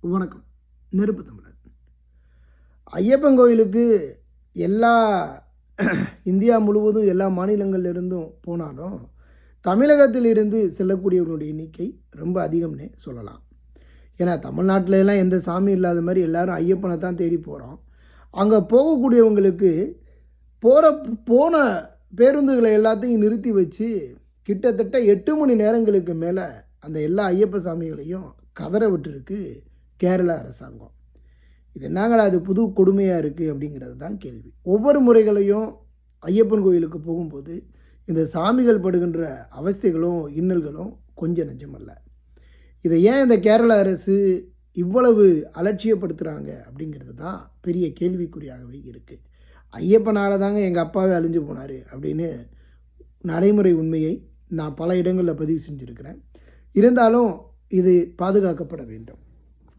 வணக்கம். நெருப்பு தமிழன். ஐயப்பன் கோயிலுக்கு எல்லா இந்தியா முழுவதும் எல்லா மாநிலங்கள்லேருந்தும் போனாலும் தமிழகத்திலிருந்து செல்லக்கூடியவர்களுடைய எண்ணிக்கை ரொம்ப அதிகம்னே சொல்லலாம். ஏன்னா தமிழ்நாட்டில எல்லாம் எந்த சாமி இல்லாத மாதிரி எல்லாரும் ஐயப்பனை தான் தேடி போகிறோம். அங்கே போகக்கூடியவங்களுக்கு போன பேருந்துகளை எல்லாத்தையும் நிறுத்தி வச்சு கிட்டத்தட்ட 8 மணி நேரங்களுக்கு மேலே அந்த எல்லா ஐயப்ப சாமிகளையும் கதற விட்டுருக்கு கேரள அரசாங்கம். இது என்னங்களா அது புது கொடுமையாக இருக்குது அப்படிங்கிறது தான் கேள்வி. ஒவ்வொரு முறைகளையும் ஐயப்பன் கோயிலுக்கு போகும்போது இந்த சாமிகள் படுகின்ற அவஸ்தைகளும் இன்னல்களும் கொஞ்சம் நெஞ்சமல்ல. இதை ஏன் இந்த கேரள அரசு இவ்வளவு அலட்சியப்படுத்துகிறாங்க அப்படிங்கிறது தான் பெரிய கேள்விக்குறியாகவே இருக்குது. ஐயப்பனால தாங்க எங்கள் அப்பாவே அழிஞ்சு போனார் அப்படின்னு நடைமுறை உண்மையை நான் பல இடங்களில் பதிவு செஞ்சுருக்கிறேன். இருந்தாலும் இது பாதுகாக்கப்பட வேண்டும்.